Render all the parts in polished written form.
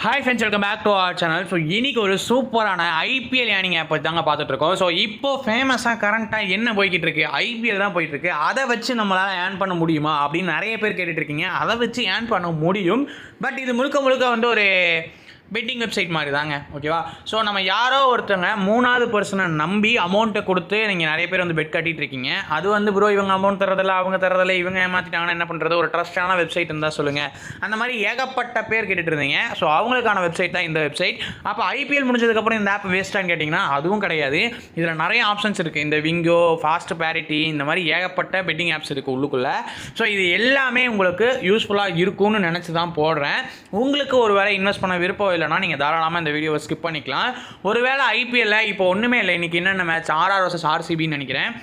Hi friends, welcome back to our channel. So இன்றைக்கி ஒரு சூப்பரான ஐபிஎல் ஏர்னிங் ஆப் தாங்க பார்த்துட்ருக்கோம். ஸோ இப்போது ஃபேமஸாக கரண்ட்டாக என்ன போய்கிட்டு இருக்கு, ஐபிஎல் தான் போயிட்டுருக்கு. அதை வச்சு நம்மளால் ஏர்ன் பண்ண முடியுமா அப்படின்னு நிறைய பேர் கேட்டுட்ருக்கீங்க. அதை வச்சு ஏர்ன் பண்ண முடியும். பட் இது முழுக்க முழுக்க வந்து ஒரு பெட்டிங் வெப்சைட் மாதிரி தாங்க, ஓகேவா? ஸோ நம்ம யாரோ ஒருத்தவங்க மூணாவது பர்சனை நம்பி அமௌண்ட்டை கொடுத்து நீங்கள் நிறைய பேர் வந்து பெட் கட்டிகிட்டு இருக்கீங்க. அது வந்து ப்ரோ இவங்க அமௌண்ட் தரதில்ல, அவங்க தரதில்ல, இவங்க ஏமாற்றிட்டாங்கன்னா என்ன பண்ணுறது? ஒரு ட்ரஸ்டான வெப்சைட் இருந்தால் சொல்லுங்கள். அந்த மாதிரி ஏகப்பட்ட பேர் கேட்டுட்டு இருந்தீங்க. ஸோ அவங்களுக்கான வெப்சைட் தான் இந்த வெப்சைட். அப்போ ஐபிஎல் முடிஞ்சதுக்கப்புறம் இந்த ஆப் வேஸ்ட்டான்னு கேட்டிங்கன்னா அதுவும் கிடையாது. இதில் நிறைய ஆப்ஷன்ஸ் இருக்குது. இந்த விங்கோ, ஃபாஸ்ட் பேரிட்டி, இந்த மாதிரி ஏகப்பட்ட பெட்டிங் ஆப்ஸ் இருக்குது உள்ளுக்குள்ளே. ஸோ இது எல்லாமே உங்களுக்கு யூஸ்ஃபுல்லாக இருக்கும்னு நினச்சி தான் போடுறேன். உங்களுக்கு ஒரு வேளை இன்வெஸ்ட் பண்ண விருப்பம் இல்லைனா நீங்கள் தாராளமாக இந்த வீடியோவை ஸ்கிப் பண்ணிக்கலாம். ஒருவேளை ஐபிஎல்லில் இப்போ ஒன்றுமே இல்லை, இன்றைக்கி என்னென்ன மேட்ச், ஆர்ஆர் vs ஆர்சிபின்னு நினைக்கிறேன்.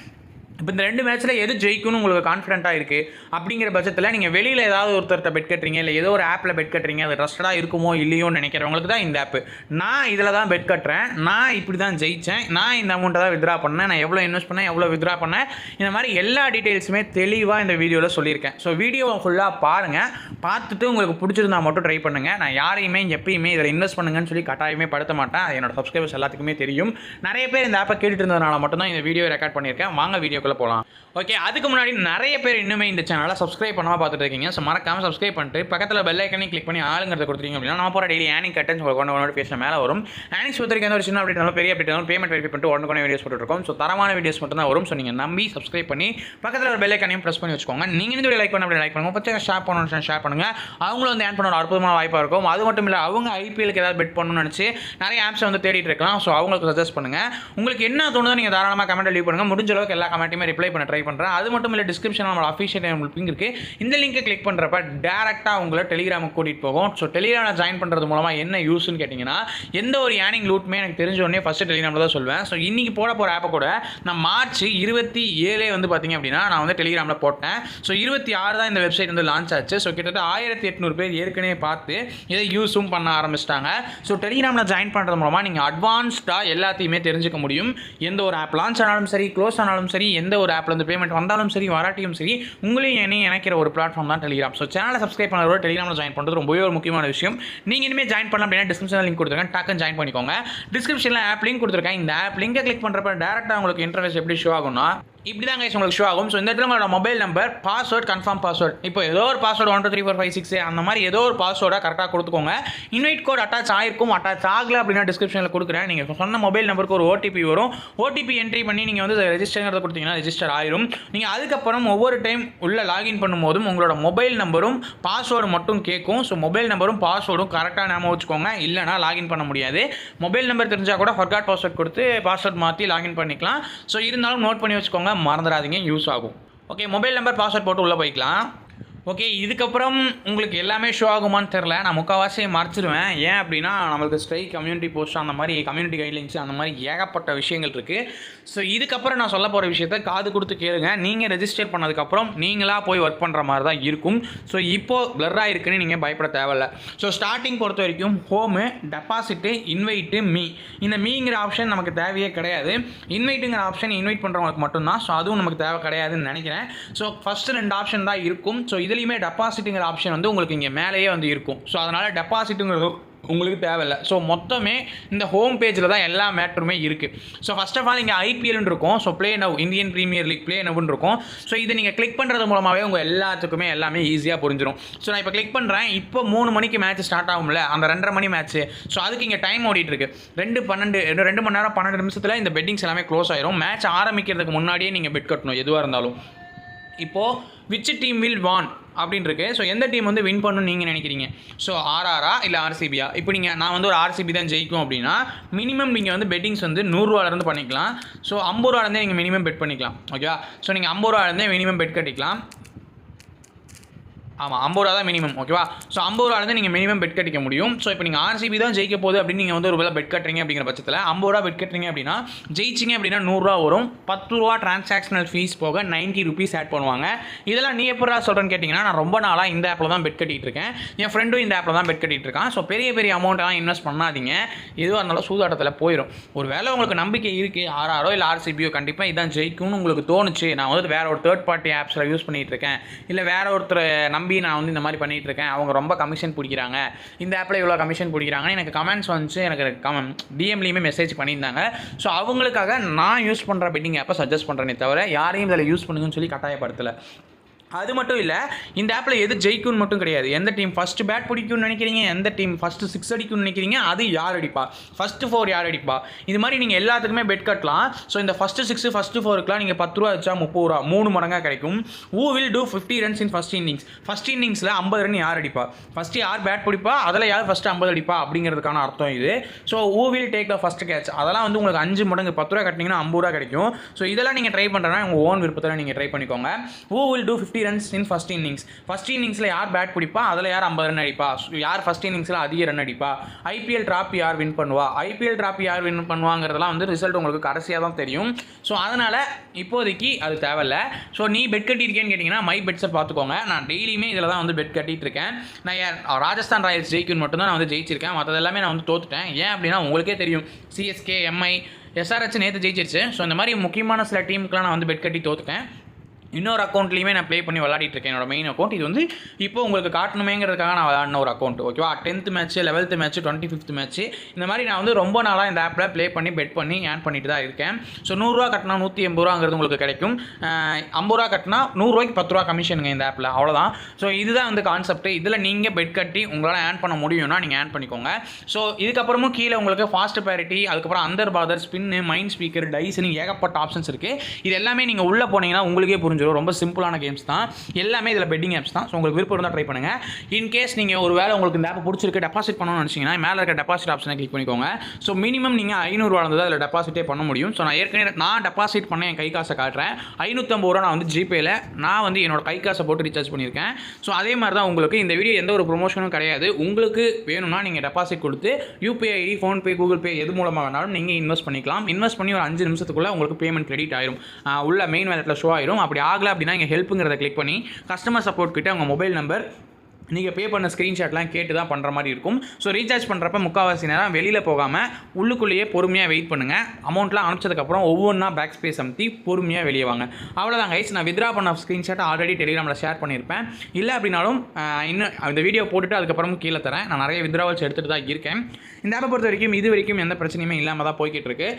இப்போ இந்த ரெண்டு மேட்ச்சில் எது ஜெயிக்கும்னு உங்களுக்கு கான்ஃபிடென்ட்டாக இருக்குது அப்படிங்கிற பட்சத்தில் நீங்கள் வெளியில் ஏதாவது ஒருத்தர்கிட்ட பெட் கட்டுறீங்க, இல்லை ஏதோ ஒரு ஆப்பில் பெட் கட்டுறீங்க, அது ட்ரஸ்டடாக இருக்குமோ இல்லையோன்னு நினைக்கிறவங்களுக்கு தான் இந்த ஆப்பு. நான் இதில் தான் பெட் கட்டுறேன், நான் இப்படி தான் ஜெயித்தேன், நான் இந்த அமௌண்ட்டை தான் வித்ரா பண்ணேன், நான் எவ்வளோ இன்வெஸ்ட் பண்ணேன், எவ்வளோ வித்ரா பண்ணேன், இந்த மாதிரி எல்லா டீட்டெயில்ஸுமே தெளிவாக இந்த வீடியோவில் சொல்லியிருக்கேன். ஸோ வீடியோவை ஃபுல்லாக பாருங்கள். பார்த்துட்டு உங்களுக்கு பிடிச்சிருந்தா மட்டும் ட்ரை பண்ணுங்கள். நான் யாரையுமே எப்பயுமே இதில் இன்வெஸ்ட் பண்ணுங்கன்னு சொல்லி கட்டாயமே படுத்த மாட்டேன். அது என்னோட சப்ஸ்கிரைபர்ஸ் எல்லாத்துக்குமே தெரியும். நிறைய பேர் இந்த ஆப்பை கேட்டுட்டு இருந்ததுனால மட்டும்தான் இந்த வீடியோ ரெக்கார்ட் பண்ணியிருக்கேன். வாங்க வீடியோக்குள்ளே போகலாம். ஓகே, அதுக்கு முன்னாடி நிறைய பேர் இன்னுமே இந்த சேனலை சப்ஸ்கிரைப் பண்ணாமல் பார்த்துட்டு இருக்கீங்க. ஸோ மறக்காமல் சப்ஸ்கிரைப் பண்ணிட்டு பக்கத்தில் பெல் ஐக்கனையும் கிளிக் பண்ணி ஆளுங்கிறத கொடுத்துருங்க அப்படின்னா நம்ம போகிற டெய்லி ஏர்னிங் கட்டன்ஸ் உங்களுக்கு நோட்டிஃபிகேஷன் மேலே வரும். ஏர்னிங்ஸ் பொறுத்தவரைக்கும் எந்த ஒரு சின்ன அப்டேட் இருந்தாலும் பெரிய அப்டேட் இருந்தாலும் பேமெண்ட் வெரிஃபை பண்ணிட்டு உடனே வீடியோஸ் போட்டுருக்கோம். ஸோ தரமான வீடியோஸ் மட்டும் தான் வரும். ஸோ நீங்கள் நம்பி சப்ஸ்கிரைப் பண்ணி பக்கத்தில் ஒரு பெல் ஐக்கனையும் ப்ரெஸ் பண்ணி வச்சுக்கோங்க. நீங்கள் இந்த வீடியோ லைக் பண்ண லைக் பண்ணுங்கள், பச்சை ஷேர் பண்ணணும் ஷேர் பண்ணுங்கள். அவங்களும் வந்து ஏர்ன் பண்ண ஒரு அற்புதமான வாய்ப்பாக இருக்கும். அது மட்டும் இல்லை, அவங்க ஐபிஎலுக்கு ஏதாவது பெட் பண்ணணும்னு நினச்சி நிறைய ஆப்ஸை வந்து தேடிட்டு இருக்கலாம். ஸோ அவங்களுக்கு சஜஸ்ட் பண்ணுங்கள். உங்களுக்கு என்ன தோணுதோ நீங்கள் தாராளமாக கமெண்ட் லீவ் பண்ணுங்கள். முடிஞ்ச அளவுக்கு எல்லா கமெண்ட்டுமே ரிப்ளை பண்ண ட்ரை பண்ணுறேன். அது மட்டும் இல்லை, டிஸ்கிரிப்ஷனில் நம்மளோட அஃபிஷியல் லிங்க் இருக்குது. இந்த லிங்கை கிளிக் பண்ணுறப்ப டேரெக்டாக உங்களை டெலிகிராமுக்கு கூட்டிகிட்டு போகும். ஸோ டெலிகிராமில் ஜாயின் பண்ணுறது மூலமாக என்ன யூஸ்ன்னு கேட்டிங்கன்னா, எந்த ஒரு ஏர்னிங் லூட்டுமே எனக்கு தெரிஞ்ச உடனே ஃபஸ்ட்டு டெலிகிராமில் தான் சொல்வேன். ஸோ இன்றைக்கி போட போகிற ஆப்பை கூட நான் மார்ச் 27 வந்து பார்த்திங்க அப்படின்னா நான் வந்து டெலிகிராமில் போட்டேன். ஸோ 26 தான் இந்த வெப்சைட் வந்து லான்ச் ஆச்சு. ஸோ கிட்டத்தட்ட 1800 பேர் ஏற்கனவே பார்த்து இதை யூஸும் பண்ண ஆரம்பிச்சிட்டாங்க. ஸோ டெலிகிராமில் ஜாயின் பண்ணுறது மூலமாக நீங்கள் அட்வான்ஸ்டாக எல்லாத்தையுமே தெரிஞ்சுக்க முடியும். எந்த ஒரு ஆப் லான்ச் ஆனாலும் சரி, க்ளோஸ் ஆனாலும் சரி, எந்த ஒரு ஆப்பில் வந்து பேமெண்ட் வந்தாலும் சரி, வராட்டியும் சரி, உங்களையும் என்னையும் இணைக்கிற ஒரு பிளாட்ஃபார்ம் தான் டெலிகிராம். ஸோ சேனலை சப்ஸ்கிரைப் பண்ணுறதோட டெலிகிராமில் ஜாயின் பண்ணுறது ரொம்பவே ஒரு முக்கியமான விஷயம். நீங்கள் இனிமேல் ஜாயின் பண்ணலாம் அப்படின்னா டிஸ்கிரிப்ஷனில் லிங்க் கொடுத்துருக்கேன், டக்குன்னு ஜாயின் பண்ணிக்கோங்க. டிஸ்கிரிப்ஷனில் ஆப் லிங்க் கொடுத்துருக்கேன். இந்த ஆப் லிங்கை கிளிக் பண்ணுறப்ப டேரெக்டாக உங்களுக்கு இன்டர்ஃபேஸ் எப்படி ஷோ ஆகும்னா இப்படி தான் கைஸ் உங்களுக்கு ஷோ ஆகும். ஸோ இந்த இடத்துல உங்களோட mobile number, password, confirm password, இப்போ ஏதோ ஒரு பாஸ்வேர்டு 1 2 3 4 5 6 அந்த மாதிரி ஏதோ ஒரு பாஸ்வேர்டாக கரெக்டாக கொடுத்துக்கோங்க. இன்வைட் கோட் அட்டாச் ஆகிருக்கும். அட்டாச் ஆகலை அப்படின்னா டிஸ்கிரிப்ஷனில் கொடுக்குறேன். நீங்கள் சொன்ன மொபைல் நம்பருக்கு ஒரு ஓடிபி வரும். ஓடிபி என்ட்ரி பண்ணி நீங்கள் வந்து ரெஜிஸ்டர்ங்கிறத கொடுத்தீங்கன்னா ரெஜிஸ்டர் ஆயிரும். நீங்கள் அதுக்கப்புறம் ஒவ்வொரு டைம் உள்ளே லாகின் பண்ணும்போதும் உங்களோட மொபைல் நம்பரும் பாஸ்வேர்டு மட்டும் கேட்கும். ஸோ மொபைல் நம்பரும் பாஸ்வேர்டும் கரெக்டாக ஞாபகம் வச்சுக்கோங்க, இல்லைனா லாகின் பண்ண முடியாது. மொபைல் நம்பர் தெரிஞ்சால் கூட ஃபர்காட் பாஸ்வேர்ட் கொடுத்து பாஸ்வேர்ட் மாற்றி லாகின் பண்ணிக்கலாம். ஸோ இருந்தாலும் நோட் பண்ணி வச்சுக்கோங்க, மறந்துடாதீங்க, யூஸ் ஆகும். ஓகே, மொபைல் நம்பர் பாஸ்வேர்ட் போட்டு உள்ளே போய்க்கலாம். ஓகே, இதுக்கப்புறம் உங்களுக்கு எல்லாமே ஷோ ஆகுமான்னு தெரில. நான் முக்கால்வாசியை மறைச்சிடுவேன். ஏன் அப்படின்னா நம்மளுக்கு ஸ்ட்ரைக், கம்யூனிட்டி போஸ்ட், அந்த மாதிரி கம்யூனிட்டி கைட்லைன்ஸ், அந்த மாதிரி ஏகப்பட்ட விஷயங்கள் இருக்குது. ஸோ இதுக்கப்புறம் நான் சொல்ல போகிற விஷயத்த காது கொடுத்து கேளுங்க. நீங்கள் ரெஜிஸ்டர் பண்ணதுக்கப்புறம் நீங்களாக போய் ஒர்க் பண்ணுற மாதிரி தான் இருக்கும். ஸோ இப்போது பிளர்ராக இருக்குன்னு நீங்கள் பயப்பட தேவையில்ல. ஸோ ஸ்டார்டிங் பொறுத்த வரைக்கும் ஹோமு, டெபாசிட்டு, இன்வைட்டு, மீ, இந்த மீங்கிற ஆப்ஷன் நமக்கு தேவையே கிடையாது. இன்வைட்டுங்கிற ஆப்ஷன் இன்வைட் பண்ணுறவங்களுக்கு மட்டும்தான். ஸோ அதுவும் நமக்கு தேவை கிடையாதுன்னு நினைக்கிறேன். ஸோ ஃபஸ்ட்டு 2 ஆப்ஷன் தான் இருக்கும். ஸோ இதுலேயுமே டெபாசிட்டுங்கிற ஆப்ஷன் வந்து உங்களுக்கு இங்கே மேலேயே வந்து இருக்கும். ஸோ அதனால் டெபாசிட்டுங்கிறது உங்களுக்கு தேவையில்லை. ஸோ மொத்தமே இந்த ஹோம் பேஜில் தான் எல்லா மேட்டருமே இருக்குது. ஸோ ஃபஸ்ட் ஆஃப் ஆல் இங்கே ஐபிஎல்னு இருக்கும். So play now, Indian premier league play now இருக்கும். ஸோ இதை நீங்கள் கிளிக் பண்ணுறது மூலமாகவே உங்கள் எல்லாத்துக்குமே எல்லாமே ஈஸியாக புரிஞ்சிடும். ஸோ நான் இப்போ கிளிக் பண்ணுறேன். இப்போ 3 மணிக்கு மேட்ச் ஸ்டார்ட் ஆகும்ல, அந்த 2:30 மணி மேட்ச்சு. ஸோ அதுக்கு இங்கே டைம் ஓடிட்டு இருக்கு. 2 மணி நேரம் 12 நிமிஷத்தில் இந்த பெட்டிங்ஸ் எல்லாமே க்ளோஸ் ஆயிரும். மேட்ச் ஆரம்பிக்கிறதுக்கு முன்னாடியே நீங்கள் பெட் கட்டணும் எதுவாக இருந்தாலும். இப்போது விச் டீம் வில் வான் அப்படின்னு இருக்கு. ஸோ எந்த டீம் வந்து வின் பண்ணணும்னு நீங்கள் நினைக்கிறீங்க? ஸோ ஆர்ஆரா இல்லை ஆர்சிபியா? இப்போ நான் வந்து ஒரு ஆர்சிபி தான் ஜெயிக்கும் அப்படின்னா மினிமம் நீங்கள் வந்து பெட்டிங்ஸ் வந்து 100 ரூபாயிலேருந்து பண்ணிக்கலாம். ஸோ 50 ரூபாயிலேருந்தே நீங்கள் மினிமம் பெட் பண்ணிக்கலாம், ஓகேவா? ஸோ நீங்கள் 50 ரூபாயிலேருந்தே மினிமம் பெட் கட்டிக்கலாம். ஆமாம், 50 ரூபா தான் மினிமம், ஓகேவா? ஸோ 50 ரூபாயிலேருந்து நீங்கள் மினிமம் பெட் கட்டிக்க முடியும். ஸோ இப்போ நீங்கள் ஆர்சிபி தான் ஜெயிக்க போகுது அப்படின்னு நீங்கள் வந்து ஒரு வேளை பெட் கட்டுறீங்க அப்படிங்கிற பட்சத்தில் 50 ரூபா பெட் கட்டுறீங்க அப்படின்னா ஜெயிச்சிங்க அப்படின்னா 100 ரூபா வரும். 10 ரூபா டிரான்சாக்ஷனல் ஃபீஸ் போக 90 ருபீஸ் ஆட் பண்ணுவாங்க. இதெல்லாம் நீ எப்போ சொல்கிறேன்னு கேட்டிங்கன்னா, நான் ரொம்ப நாளாக இந்த ஆப்பில் தான் பெட் கட்டிகிட்டு இருக்கேன். என் ஃப்ரெண்டும் இந்த ஆப்பில் தான் பெட் கட்டிகிட்டு இருக்கான். ஸோ பெரிய பெரிய அமௌண்ட்டெல்லாம் இன்வெஸ்ட் பண்ணாதீங்க, எதுவாக இருந்தாலும் சூதாட்டத்தில் போயிடும். ஒரு வேளை உங்களுக்கு நம்பிக்கை இருக்குது, ஆர்ஆரோ இல்லை ஆர்சிபியோ கண்டிப்பாக இதான் ஜெயிக்கும்னு உங்களுக்கு தோணுச்சு, நான் வந்து வேறு ஒரு தேர்ட் பார்ட்டி ஆப்ஸில் யூஸ் பண்ணிகிட்டு இருக்கேன், இல்லை வேறு ஒருத்தர் நம்பி நம்பி நான் வந்து இந்த மாதிரி பண்ணிகிட்டு இருக்கேன், அவங்க ரொம்ப கமிஷன் பிடிக்கிறாங்க, இந்த ஆப்பில் இவ்வளோ கமிஷன் பிடிக்கிறாங்கன்னு எனக்கு கமெண்ட்ஸ் வந்துச்சு, எனக்கு டிஎம்லேயுமே மெசேஜ் பண்ணியிருந்தாங்க. ஸோ அவங்களுக்காக நான் யூஸ் பண்ணுற பெட்டிங் ஆப்பை சஜஸ்ட் பண்ணுறேனே தவிர யாரையும் இதில் யூஸ் பண்ணுங்கன்னு சொல்லி கட்டாயப்படுத்தலை. அது மட்டும் இல்லை, இந்த ஆப்பில் எது ஜெயிக்கும்னு மட்டும் கிடையாது. எந்த டீம் ஃபஸ்ட்டு பேட் பிடிக்கும்னு நினைக்கிறீங்க, எந்த டீம் ஃபஸ்ட்டு 6 அடிக்கும்னு நினைக்கிறீங்க, அது யார் அடிப்பா, ஃபஸ்ட்டு 4 யார் அடிப்பா, இது மாதிரி நீங்கள் எல்லாத்துக்குமே பெட் கட்டலாம். ஸோ இந்த ஃபஸ்ட்டு 6 ஃபஸ்ட்டு 4க்குலாம் நீங்கள் 10 ரூபா வச்சா 30 ரூபா 3 மடங்காக கிடைக்கும். who will do 50 runs in first innings, first இன்னிங்ஸில் 50 ரன் யார் அடிப்பா, ஃபஸ்ட்டு யார் பேட் பிடிப்பா, அதில் யார் ஃபஸ்ட்டு 50 அடிப்பா அப்படிங்கிறதுக்கான அர்த்தம் இது. So who will take the first catch, அதெல்லாம் வந்து உங்களுக்கு 5 மடங்கு 10 ரூபா கட்டினீங்கன்னா 50 ரூபா கிடைக்கும். ஸோ இதெல்லாம் நீங்கள் ட்ரை பண்ணுறேன்னா உங்கள் ஓன் விருப்பத்தில் நீங்கள் ட்ரை பண்ணிக்கோங்க. who will do 50 runs in first innings, first இன்னிங்ஸில் யார் பேட் பிடிப்பா, அதில் யார் 50 ரன் அடிப்பா, யார் ஃபர்ஸ்ட் இன்னிங்ஸில் அதிக ரன் அடிப்பா, ஐபிஎல் டிராஃபி யார் வின் பண்ணுவா, ஐபிஎல் டிராஃபி யார் வின் பண்ணுவாங்கிறதெல்லாம் வந்து ரிசல்ட் உங்களுக்கு கடைசியாக தான் தெரியும். ஸோ அதனால் இப்போதைக்கு அது தேவையில்ல. ஸோ நீ பெட் கட்டியிருக்கேன்னு கேட்டிங்கன்னா மை பெட்ஸை பார்த்துக்கோங்க. நான் டெய்லியுமே இதில் தான் வந்து பெட் கட்டிகிட்டு இருக்கேன். நான் ராஜஸ்தான் ராயல்ஸ் ஜெயிக்குன்னு மட்டும் தான் நான் வந்து ஜெயிச்சிருக்கேன், மற்றது எல்லாமே நான் வந்து தோத்துட்டேன். ஏன் அப்படின்னா உங்களுக்கே தெரியும், சிஎஸ்கே, எம்ஐ, எஸ்ஆர்ஹெச் நேற்று ஜெயிச்சிருச்சு. ஸோ இந்த மாதிரி முக்கியமான சில டீமுக்குலாம் நான் வந்து பெட் கட்டி தோத்துட்டேன். இன்னொரு அக்கௌண்ட்லேயுமே நான் ப்ளே பண்ணி விளாடிட்டு இருக்கேன். என்னோட மெயின் அக்கௌண்ட் இது வந்து இப்போ உங்களுக்கு காட்டணுமேங்கிறதுக்காக நான் விளாடின ஒரு அக்கௌண்ட். ஓகேவா, 10th match, 11th match, 25th match, இந்த மாதிரி நான் வந்து ரொம்ப நாளாக இந்த ஆப்பில் ப்ளே பண்ணி பெட் பண்ணி ஏர்ன் பண்ணிட்டு தான் இருக்கேன். ஸோ 100 ரூபா கட்டினா 180 ரூபாங்கிறது உங்களுக்கு கிடைக்கும். 50 ரூபா கட்டினா 100 ரூபாய்க்கு 10 ரூபா கமிஷனுங்க இந்த ஆப்பில், அவ்வளோதான். ஸோ இதுதான் வந்து கான்செப்ட். இதில் நீங்கள் பெட் கட்டி உங்களால் ஏர்ன் பண்ண முடியும்னா நீங்கள் ஏர்ன் பண்ணிக்கோங்க. ஸோ இதுக்கப்புறமும் கீழே உங்களுக்கு ஃபாஸ்ட் பேரிட்டி, அதுக்கப்புறம் அந்தர் பாதர், ஸ்பின்னு, மைண்ட் ஸ்பீக்கர், டைஸ்னு ஏகப்பட்ட ஆப்ஷன்ஸ் இருக்குது. இது எல்லாமே நீங்கள் உள்ளே போனீங்கன்னா உங்களுக்கே புரிஞ்சிடும். ரொம்ப சிம்பிளான கேம்ஸ் தான் எல்லாமே, இதில் பெட்டிங் ஆப்ஸ் தான். ஸோ உங்களுக்கு விருப்பம் இருந்தால் ட்ரை பண்ணுங்கள். இன்கேஸ் நீங்கள் ஒரு வேளை உங்களுக்கு இந்த ஆப் பிடிச்சிருக்கு, டெபாசிட் பண்ணணும்னு நினச்சிங்கன்னா மேலே இருக்க டெபாசிட் ஆப்ஷனை கிளிக் பண்ணிக்கோங்க. ஸோ மினிமம் நீங்கள் 500 ரூபா இருந்தால் அதில் டெபாசிட்டே பண்ண முடியும். ஸோ நான் ஏற்கனவே டெபாசிட் பண்ண என் கை காசை காட்டுறேன். 550 ரூபா நான் வந்து ஜிபேயில் நான் வந்து என்னோட கை காசை போட்டு ரீசார்ஜ் பண்ணியிருக்கேன். ஸோ அதே மாதிரி தான் உங்களுக்கு இந்த வீடியோ எந்த ஒரு ப்ரொமோஷனும் கிடையாது. உங்களுக்கு வேணும்னா நீங்கள் டெபாசிட் கொடுத்து UPI ID, PhonePe, Google Pay எது மூலமாக வேணாலும் நீங்கள் இன்வெஸ்ட் பண்ணிக்கலாம். இன்வெஸ்ட் பண்ணி ஒரு 5 நிமிஷத்துக்குள்ளே உங்களுக்கு பேமெண்ட் கிரெடிட் ஆயிரும், உள்ள மெயின் வேலெட்டில் ஷோ ஆயிரும். அப்படி ஆகலை அப்படின்னா இங்கே ஹெல்ப்புங்கிறத கிளிக் பண்ணி கஸ்டமர் சப்போர்ட் கிட்ட உங்கள் மொபைல் நம்பர், நீங்கள் பே பண்ண ஸ்க்ரீன்ஷாட்லாம் கேட்டு தான் பண்ணுற மாதிரி இருக்கும். ஸோ ரீசார்ஜ் பண்ணுறப்ப முக்கால்வாசி நேரம் வெளியில் போகாமல் உள்ளுக்குள்ளேயே பொறுமையாக வெயிட் பண்ணுங்கள். அமௌண்ட்லாம் அனுப்பிச்சதுக்கப்புறம் ஒவ்வொன்றா பேக் ஸ்பேஸ் அமுத்தி பொறுமையாக வெளியே வாங்க. அவ்வளோதான் கைஸ். நான் வித்ரா பண்ண ஸ்க்ரீன்ஷாட் ஆல்ரெடி டெலிகிராமில் ஷேர் பண்ணியிருப்பேன். இல்லை அப்படின்னாலும் இன்னும் அந்த வீடியோ போட்டுட்டு அதுக்கப்புறமும் கீழே தரேன். நான் நிறைய வித்ராவல்ஸ் எடுத்துகிட்டு தான் இருக்கேன். இந்த ஆப்பை பொறுத்த வரைக்கும் இது வரைக்கும் எந்த பிரச்சனையுமே இல்லாமல் தான் போய்கிட்டு இருக்கு.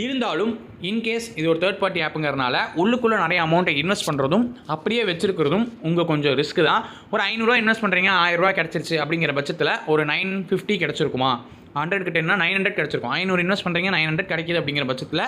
இருந்தாலும் இன்கேஸ் இது ஒரு தேர்ட் பார்ட்டி ஆப்புங்கிறனால உள்ளுக்குள்ளே நிறைய அமௌண்ட்டை இன்வெஸ்ட் பண்ணுறதும் அப்படியே வச்சிருக்கிறதும் உங்கள் கொஞ்சம் ரிஸ்க் தான். ஒரு 500 ரூபா இன்வெஸ்ட் பண்ணுறீங்க, 1000 ரூபா கிடச்சிருச்சு அப்படிங்கிற பட்சத்தில் ஒரு 950 கிடச்சிருக்குமா, 100 கிட்டேன்னா 900 கிடச்சிருக்கும். 500 இன்வெஸ்ட் பண்ணுறீங்க, 900 கிடைக்கிது அப்படிங்கிற பட்சத்தில்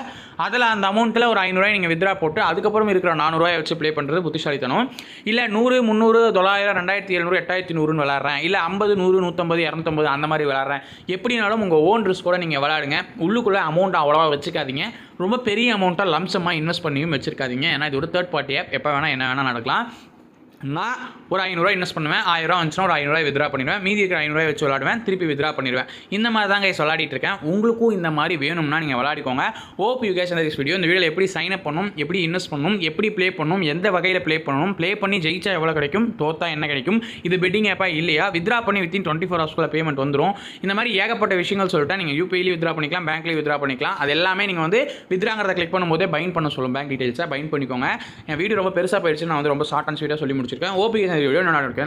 அதில் அந்த அமௌண்ட்டில் ஒரு 500 ரூபாய் நீங்கள் வித்ரா போட்டு அதுக்கப்புறம் இருக்கிற 400 ரூபாயை வச்சு ப்ளே பண்ணுறது புத்திசாலித்தனம். இல்லை 100, 300, 900, 2700, 8100 விளாட்றேன், இல்லை 50, 100, 150, 250 அந்த மாதிரி விளாட்றேன், எப்படினாலும் உங்கள் ஓன் ரிஸ்க்கோட நீங்கள் விளாடுங்க. உள்ளுக்குள்ளே அமௌண்ட் அவ்வளோவா வச்சுக்காதீங்க. ரொம்ப பெரிய அமௌண்ட்டாக லம்சமாக இன்வெஸ்ட் பண்ணியும் வச்சுருக்காதீங்க. ஏன்னா இது ஒரு தேர்ட் பார்ட்டி ஆப், எப்போ வேணால் என்ன வேணால் நடக்கலாம். நான் ஒரு 500 ரூபாய் இன்வெஸ்ட் பண்ணுவேன், 1000 ரூபா வந்துச்சுன்னா ஒரு 500 ரூபாய் வித்ரா பண்ணிடுவேன், மீதி இருக்கிற 500 ரூபாய் வச்சு விளாடுவேன், திருப்பி வித்ரா பண்ணிடுவேன். இந்த மாதிரி தான் கைஸ் விளாடிட்டு இருக்கேன். உங்களுக்கும் இந்த மாதிரி வேணும்னா நீங்கள் விளாடிக்கோங்க. ஹோப் யூ கைஸ் இந்த வீடியோ. இந்த வீடியோவில் எப்படி சைன் அப் பண்ணணும், எப்படி இன்வெஸ்ட் பண்ணணும், எப்படி ப்ளே பண்ணணும், எந்த வகையில் ப்ளே பண்ணணும், ப்ளே பண்ணி ஜெயிச்சா எவ்வளோ கிடைக்கும், தோத்தா என்ன கிடைக்கும், இது பெட்டிங் ஆப்பாக இல்லையா, வித்ரா பண்ணி வித்தின் 24 ஹவர்ஸ்க்குள்ள பேமெண்ட் வந்துடும். இந்த மாதிரி ஏகப்பட்ட விஷயங்கள் சொல்லிட்டேன். நீங்கள் யூபிஐலேயும் வித்ரா பண்ணிக்கலாம், பேங்க்லேயும் வித்ரா பண்ணிக்கலாம். அது எல்லாமே நீங்கள் வந்து வித்ராங்கிறத கிளிக் பண்ணும்போதே பைண்ட் பண்ண சொல்லும், பேங்க் டீட்டெயில்ஸை பைண்ட் பண்ணிக்கோங்க. என் வீடியோ ரொம்ப பெருசாக போயிடுச்சு, நான் வந்து ரொம்ப ஷார்ட் அண்ட் ஸ்வீட்டாக சொல்லி முடிச்சிருக்கேன். ஓபி வீடியோ நான் இருக்கேன்.